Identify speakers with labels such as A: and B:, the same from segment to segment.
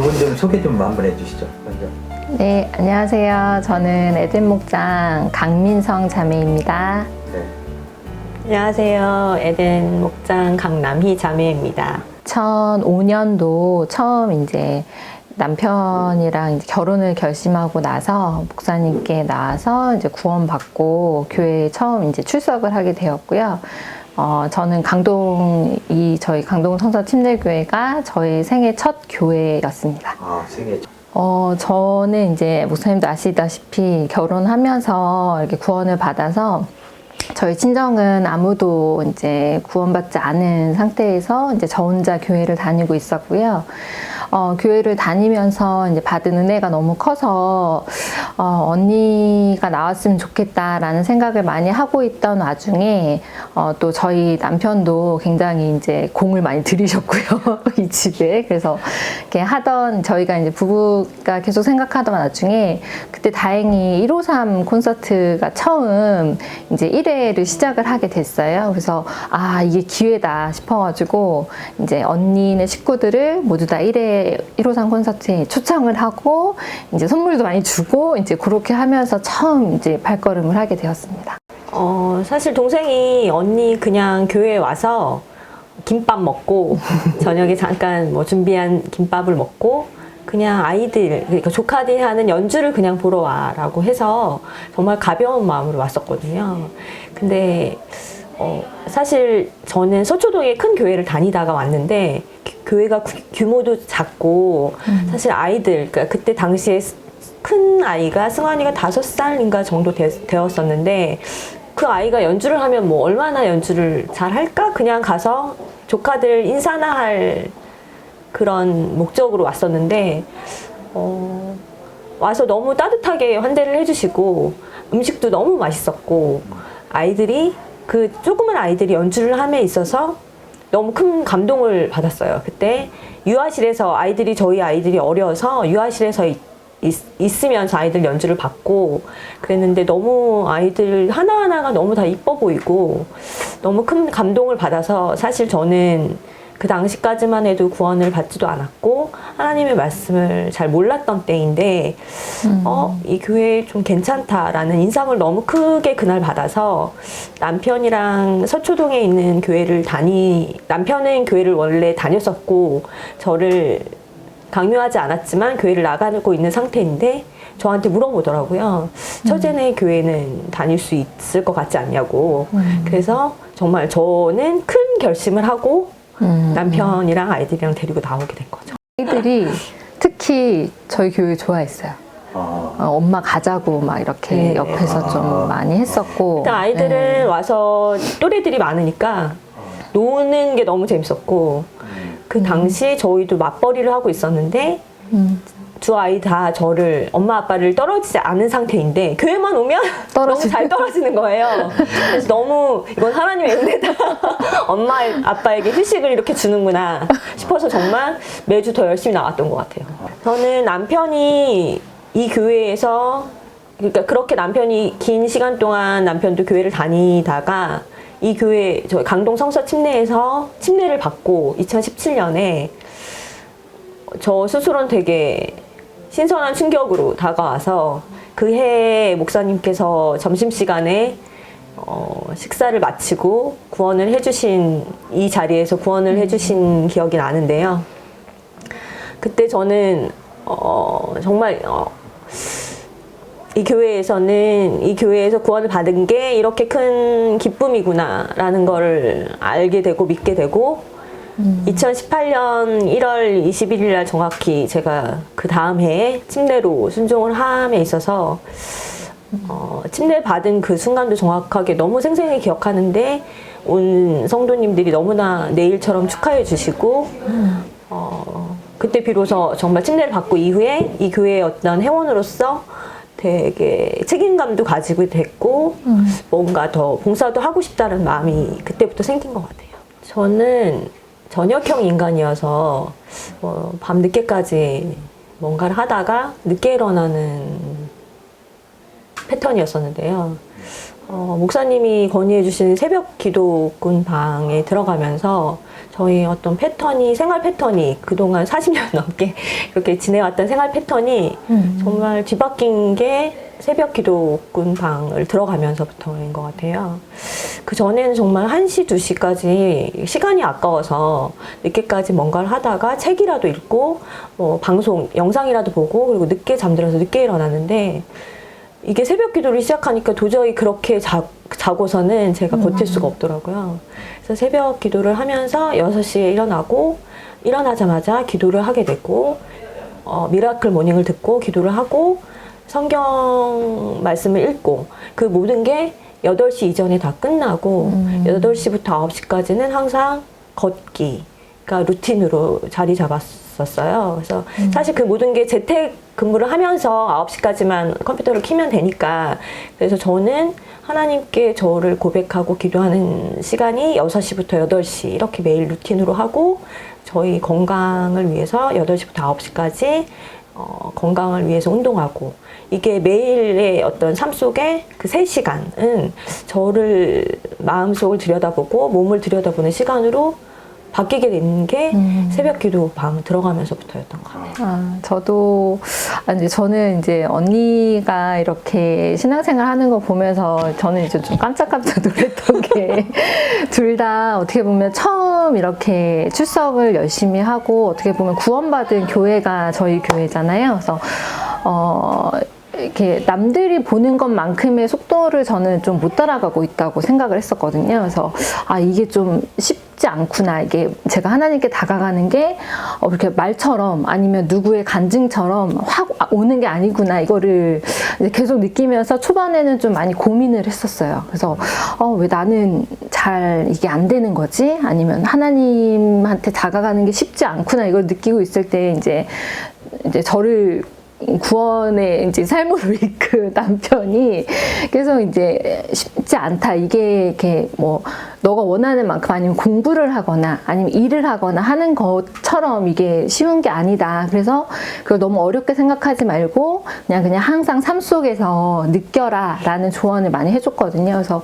A: 분 좀 소개 좀 한번 해주시죠. 먼저.
B: 네, 안녕하세요. 저는 에덴 목장 강민성 자매입니다.
A: 네.
C: 안녕하세요. 에덴 목장 강남희 자매입니다.
B: 2005년도 처음 이제 남편이랑 이제 결혼을 결심하고 나서 목사님께 나와서 이제 구원받고 교회에 처음 이제 출석을 하게 되었고요. 저는 저희 강동 성서 침례교회가 저의 생애 첫 교회였습니다.
A: 아, 생애.
B: 저는 이제 목사님도 아시다시피 결혼하면서 이렇게 구원을 받아서 저희 친정은 아무도 이제 구원받지 않은 상태에서 이제 저 혼자 교회를 다니고 있었고요. 교회를 다니면서 이제 받은 은혜가 너무 커서 언니가 나왔으면 좋겠다라는 생각을 많이 하고 있던 와중에 또 저희 남편도 굉장히 이제 공을 많이 들이셨고요. 이 집에. 그래서 이렇게 저희가 이제 부부가 계속 생각하던 와중에 그때 다행히 153 콘서트가 처음 이제 1회를 시작을 하게 됐어요. 그래서 이게 기회다 싶어가지고 이제 언니네 식구들을 모두 다 153 콘서트에 초청을 하고 이제 선물도 많이 주고 이제 그렇게 하면서 처음 이제 발걸음을 하게 되었습니다.
C: 사실 동생이 언니 그냥 교회에 와서 김밥 먹고 저녁에 잠깐 뭐 준비한 김밥을 먹고 그냥 아이들, 그러니까 조카들이 하는 연주를 그냥 보러 와라고 해서 정말 가벼운 마음으로 왔었거든요. 근데 사실 저는 서초동에 큰 교회를 다니다가 왔는데 교회가 규모도 작고 사실 아이들, 그러니까 그때 당시에 큰 아이가 승환이가 5살인가 정도 되었었는데 그 아이가 연주를 하면 뭐 얼마나 연주를 잘 할까? 그냥 가서 조카들 인사나 할 그런 목적으로 왔었는데 와서 너무 따뜻하게 환대를 해주시고 음식도 너무 맛있었고 아이들이 그 조그만 아이들이 연주를 함에 있어서 너무 큰 감동을 받았어요. 그때 유아실에서 저희 아이들이 어려서 유아실에서 있으면서 아이들 연주를 받고 그랬는데 너무 아이들 하나하나가 너무 다 이뻐 보이고 너무 큰 감동을 받아서 사실 저는 그 당시까지만 해도 구원을 받지도 않았고 하나님의 말씀을 잘 몰랐던 때인데 이 교회 좀 괜찮다라는 인상을 너무 크게 그날 받아서 남편이랑 서초동에 있는 남편은 교회를 원래 다녔었고 저를 강요하지 않았지만 교회를 나가고 있는 상태인데 저한테 물어보더라고요. 처제네 교회는 다닐 수 있을 것 같지 않냐고. 그래서 정말 저는 큰 결심을 하고 남편이랑 아이들이랑 데리고 나오게 된 거죠.
B: 아이들이 특히 저희 교회 좋아했어요. 엄마 가자고 막 이렇게
C: 네.
B: 옆에서 좀 많이 했었고.
C: 일단 아이들은 와서 또래들이 많으니까 노는 게 너무 재밌었고 그 당시 저희도 맞벌이를 하고 있었는데 두 아이 다 저를 엄마 아빠를 떨어지지 않은 상태인데 교회만 오면 너무 잘 떨어지는 거예요. 그래서 너무 이건 하나님의 은혜다. 엄마 아빠에게 휴식을 이렇게 주는구나 싶어서 정말 매주 더 열심히 나왔던 것 같아요. 저는 남편이 이 교회에서 그러니까 그렇게 남편이 긴 시간 동안 남편도 교회를 다니다가 이 교회 저희 강동 성서 침례에서 침례를 받고 2017년에 저 스스로는 되게 신선한 충격으로 다가와서 그 해에 목사님께서 점심시간에 식사를 마치고 이 자리에서 구원을 해주신 기억이 나는데요. 그때 저는 정말 이 교회에서 구원을 받은 게 이렇게 큰 기쁨이구나 라는 걸 알게 되고 믿게 되고 2018년 1월 21일 날 정확히 제가 그 다음 해에 침례로 순종을 함에 있어서 침례 받은 그 순간도 정확하게 너무 생생히 기억하는데 온 성도님들이 너무나 내일처럼 축하해 주시고 그때 비로소 정말 침례를 받고 이후에 이 교회의 어떤 회원으로서 되게 책임감도 가지고 됐고 뭔가 더 봉사도 하고 싶다는 마음이 그때부터 생긴 것 같아요. 저는 저녁형 인간이어서 밤 늦게까지 뭔가를 하다가 늦게 일어나는 패턴이었었는데요. 목사님이 건의해 주신 새벽 기도꾼 방에 들어가면서 저희 어떤 패턴이, 생활 패턴이 그동안 40년 넘게 그렇게 지내왔던 생활 패턴이 정말 뒤바뀐 게 새벽 기도꾼 방을 들어가면서부터인 것 같아요. 그 전에는 정말 1시, 2시까지 시간이 아까워서 늦게까지 뭔가를 하다가 책이라도 읽고 방송, 영상이라도 보고 그리고 늦게 잠들어서 늦게 일어났는데 이게 새벽 기도를 시작하니까 도저히 그렇게 자고서는 제가 버틸 수가 없더라고요. 그래서 새벽 기도를 하면서 6시에 일어나고 일어나자마자 기도를 하게 됐고 미라클 모닝을 듣고 기도를 하고 성경 말씀을 읽고 그 모든 게 8시 이전에 다 끝나고 8시부터 9시까지는 항상 걷기가 루틴으로 자리 잡았었어요. 그래서 사실 그 모든 게 재택 근무를 하면서 9시까지만 컴퓨터를 켜면 되니까 그래서 저는 하나님께 저를 고백하고 기도하는 시간이 6시부터 8시 이렇게 매일 루틴으로 하고 저희 건강을 위해서 8시부터 9시까지 건강을 위해서 운동하고 이게 매일의 어떤 삶 속에 그 3시간은 저를 마음속을 들여다보고 몸을 들여다보는 시간으로 바뀌게 된 게 새벽 기도 방 들어가면서부터였던 것 같아요.
B: 저는 이제 언니가 이렇게 신앙생활 하는 거 보면서 저는 이제 좀 깜짝깜짝 놀랐던 게 둘 다 어떻게 보면 처음 이렇게 출석을 열심히 하고 어떻게 보면 구원받은 교회가 저희 교회잖아요. 그래서 이렇게 남들이 보는 것만큼의 속도를 저는 좀 못 따라가고 있다고 생각을 했었거든요. 그래서 이게 좀 쉽지 않구나. 이게 제가 하나님께 다가가는 게 이렇게 말처럼 아니면 누구의 간증처럼 확 오는 게 아니구나. 이거를 계속 느끼면서 초반에는 좀 많이 고민을 했었어요. 그래서 왜 나는 잘 이게 안 되는 거지? 아니면 하나님한테 다가가는 게 쉽지 않구나. 이걸 느끼고 있을 때 이제 저를 구원의 이제 삶으로 이끈 남편이 계속 이제 쉽지 않다. 이게 이렇게 너가 원하는 만큼 아니면 공부를 하거나 아니면 일을 하거나 하는 것처럼 이게 쉬운 게 아니다. 그래서 그걸 너무 어렵게 생각하지 말고 그냥 항상 삶 속에서 느껴라 라는 조언을 많이 해줬거든요. 그래서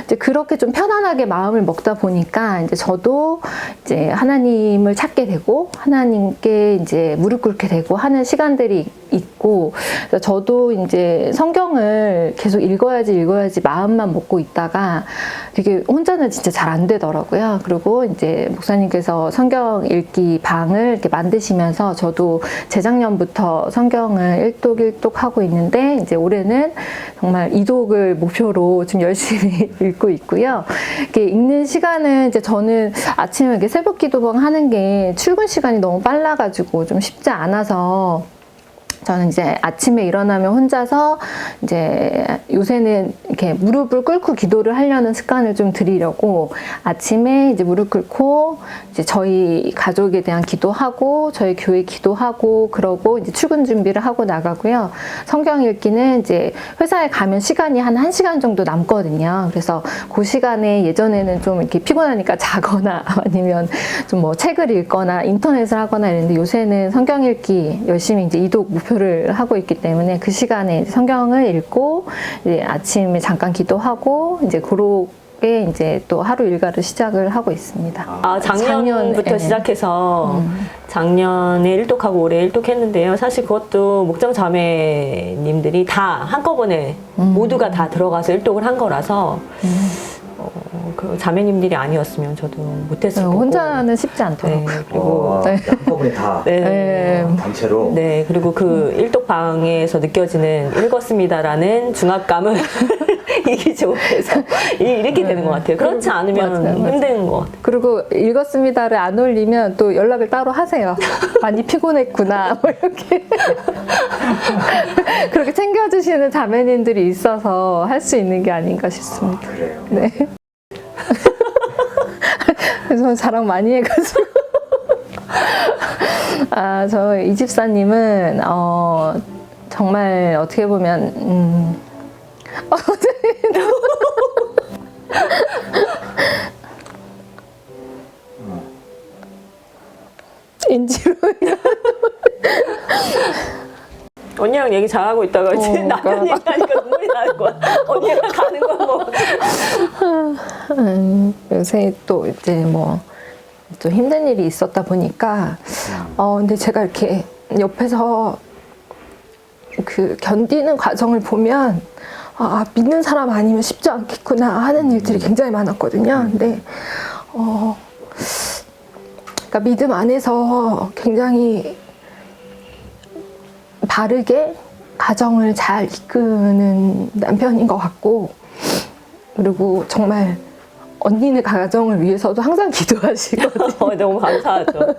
B: 이제 그렇게 좀 편안하게 마음을 먹다 보니까 이제 저도 이제 하나님을 찾게 되고 하나님께 이제 무릎 꿇게 되고 하는 시간들이 있고 저도 이제 성경을 계속 읽어야지 마음만 먹고 있다가 되게 혼자는 진짜 잘 안 되더라고요. 그리고 이제 목사님께서 성경 읽기 방을 이렇게 만드시면서 저도 재작년부터 성경을 일독 하고 있는데 이제 올해는 정말 2독을 목표로 좀 열심히 읽고 있고요. 이렇게 읽는 시간은 이제 저는 아침에 이렇게 새벽 기도방 하는 게 출근 시간이 너무 빨라가지고 좀 쉽지 않아서 저는 이제 아침에 일어나면 혼자서 이제 요새는 이렇게 무릎을 꿇고 기도를 하려는 습관을 좀 들이려고 아침에 이제 무릎 꿇고 이제 저희 가족에 대한 기도하고 저희 교회 기도하고 그러고 이제 출근 준비를 하고 나가고요. 성경 읽기는 이제 회사에 가면 시간이 한 1시간 정도 남거든요. 그래서 그 시간에 예전에는 좀 이렇게 피곤하니까 자거나 아니면 좀 책을 읽거나 인터넷을 하거나 이랬는데 요새는 성경 읽기 열심히 이제 2독 목표를 하고 있기 때문에 그 시간에 성경을 읽고 이제 아침에 잠깐 기도하고 이제 그렇게 이제 또 하루 일과를 시작을 하고 있습니다.
C: 작년부터 시작해서 작년에 일독하고 올해 일독했는데요. 사실 그것도 목장 자매님들이 다 한꺼번에 모두가 다 들어가서 일독을 한 거라서 그 자매님들이 아니었으면 저도 못했을 거고
B: 혼자는 쉽지 않더라고요.
C: 네, 그리고
A: 한꺼번에 다 단체로.
C: 네, 그리고 그 일독방에서 느껴지는 읽었습니다라는 중압감은 이게 좋아서 이렇게 되는 것 같아요. 그렇지 않으면
B: 맞아요.
C: 힘든 것 같아요.
B: 그리고 읽었습니다를 안 올리면 또 연락을 따로 하세요. 많이 피곤했구나 이렇게 그렇게 챙겨주시는 자매님들이 있어서 할 수 있는 게 아닌가 싶습니다.
A: 그래요.
B: 네. 그래서 자랑 많이 해가지고 저 이 집사님은 정말 어떻게 보면 NG로
C: 언니랑 얘기 잘하고 있다가 이제 남편 얘기하니까 눈물이 가는 거야? 언니가 가는 건 뭐?
B: 요새 또 이제 뭐 좀 힘든 일이 있었다 보니까 근데 제가 이렇게 옆에서 그 견디는 과정을 보면 믿는 사람 아니면 쉽지 않겠구나 하는 일들이 굉장히 많았거든요. 근데 그러니까 믿음 안에서 굉장히 바르게 가정을 잘 이끄는 남편인 것 같고, 그리고 정말 언니네 가정을 위해서도 항상 기도하시거든요.
C: 너무 감사하죠.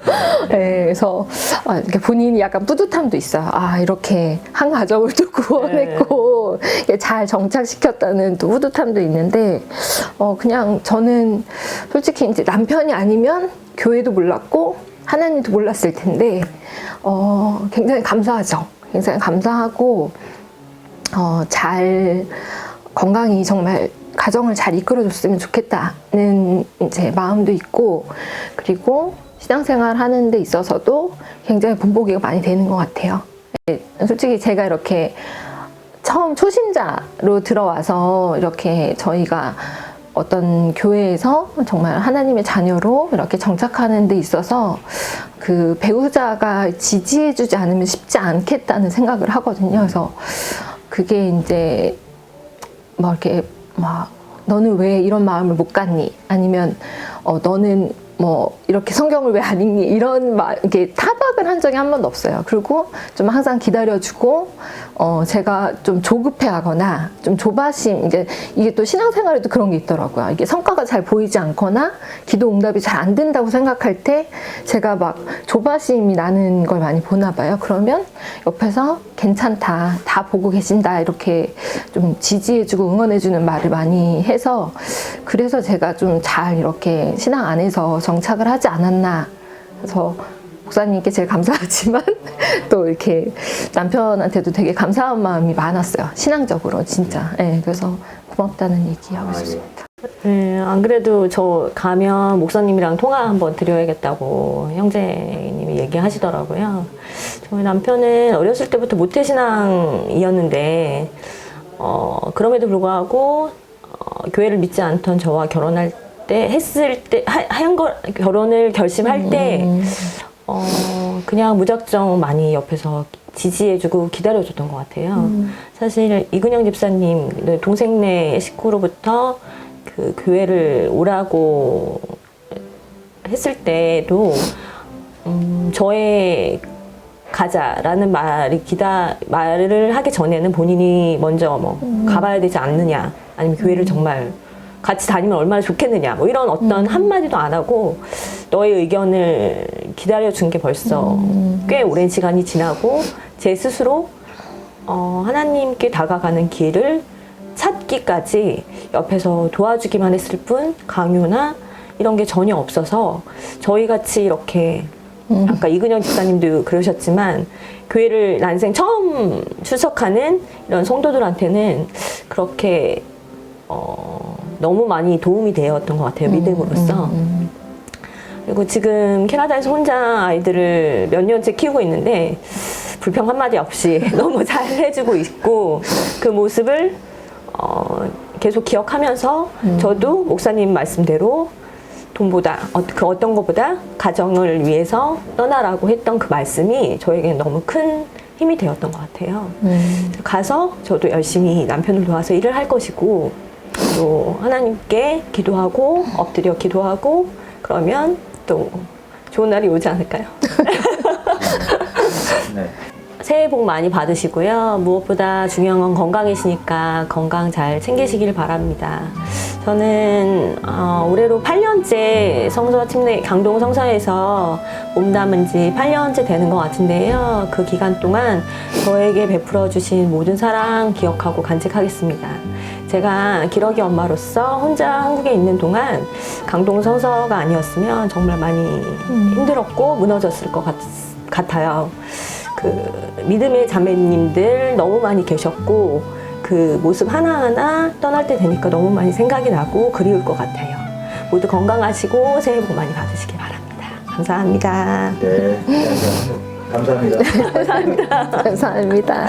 B: 네, 그래서 이렇게 본인이 약간 뿌듯함도 있어요. 이렇게 한 가정을 또 구원했고 잘 정착시켰다는 또 뿌듯함도 있는데, 그냥 저는 솔직히 이제 남편이 아니면 교회도 몰랐고 하나님도 몰랐을 텐데 굉장히 감사하죠. 굉장히 감사하고 잘 건강히 정말 가정을 잘 이끌어줬으면 좋겠다는 이제 마음도 있고, 그리고 신앙생활 하는 데 있어서도 굉장히 본보기가 많이 되는 것 같아요. 솔직히 제가 이렇게 처음 초심자로 들어와서 이렇게 저희가 어떤 교회에서 정말 하나님의 자녀로 이렇게 정착하는 데 있어서 그 배우자가 지지해주지 않으면 쉽지 않겠다는 생각을 하거든요. 그래서 그게 이제 뭐 이렇게 너는 왜 이런 마음을 못 갖니? 아니면 너는 뭐 이렇게 성경을 왜 안 읽니? 이런 이렇게 타박을 한 적이 한 번도 없어요. 그리고 좀 항상 기다려주고 제가 좀 조급해하거나 좀 조바심, 이게 또 신앙생활에도 그런 게 있더라고요. 이게 성과가 잘 보이지 않거나 기도 응답이 잘 안 된다고 생각할 때 제가 막 조바심이 나는 걸 많이 보나 봐요. 그러면 옆에서 괜찮다, 다 보고 계신다 이렇게 좀 지지해주고 응원해주는 말을 많이 해서, 그래서 제가 좀 잘 이렇게 신앙 안에서 정착을 하지 않았나. 그래서 목사님께 제일 감사하지만 또 이렇게 남편한테도 되게 감사한 마음이 많았어요. 신앙적으로 진짜. 네, 그래서 고맙다는 얘기하고 싶습니다.
C: 안 그래도 저 가면 목사님이랑 통화 한번 드려야겠다고 형제님이 얘기하시더라고요. 저희 남편은 어렸을 때부터 모태신앙이었는데 그럼에도 불구하고 교회를 믿지 않던 저와 결혼할 때 결혼을 결심할 때 그냥 무작정 많이 옆에서 지지해주고 기다려줬던 것 같아요. 사실 이근영 집사님 동생네 식구로부터 그 교회를 오라고 했을 때도 저의 가자라는 말을 하기 전에는 본인이 먼저 가봐야 되지 않느냐, 아니면 교회를 정말 같이 다니면 얼마나 좋겠느냐, 뭐 이런 어떤 한마디도 안 하고 너의 의견을 기다려준 게 벌써 꽤 오랜 시간이 지나고 제 스스로 하나님께 다가가는 길을 찾기까지 옆에서 도와주기만 했을 뿐 강요나 이런 게 전혀 없어서, 저희 같이 이렇게 아까 이근영 집사님도 그러셨지만 교회를 난생 처음 출석하는 이런 성도들한테는 그렇게 너무 많이 도움이 되었던 것 같아요. 믿음으로써. 그리고 지금 캐나다에서 혼자 아이들을 몇 년째 키우고 있는데 불평 한마디 없이 너무 잘 해주고 있고, 그 모습을 계속 기억하면서 저도 목사님 말씀대로 돈보다 그 어떤 것보다 가정을 위해서 떠나라고 했던 그 말씀이 저에게는 너무 큰 힘이 되었던 것 같아요. 가서 저도 열심히 남편을 도와서 일을 할 것이고, 또 하나님께 기도하고 엎드려 기도하고 그러면 또 좋은 날이 오지 않을까요?
A: 네.
C: 새해 복 많이 받으시고요. 무엇보다 중요한 건 건강이시니까 건강 잘 챙기시길 바랍니다. 저는 올해로 8년째 성서 침례 강동 성서에서 몸담은 지 8년째 되는 것 같은데요. 그 기간 동안 저에게 베풀어 주신 모든 사랑 기억하고 간직하겠습니다. 제가 기러기 엄마로서 혼자 한국에 있는 동안 강동 성서가 아니었으면 정말 많이 힘들었고 무너졌을 것 같아요. 그 믿음의 자매님들 너무 많이 계셨고, 그 모습 하나하나 떠날 때 되니까 너무 많이 생각이 나고 그리울 것 같아요. 모두 건강하시고 새해 복 많이 받으시길 바랍니다. 감사합니다.
A: 네. 감사합니다.
C: 감사합니다.
B: 감사합니다.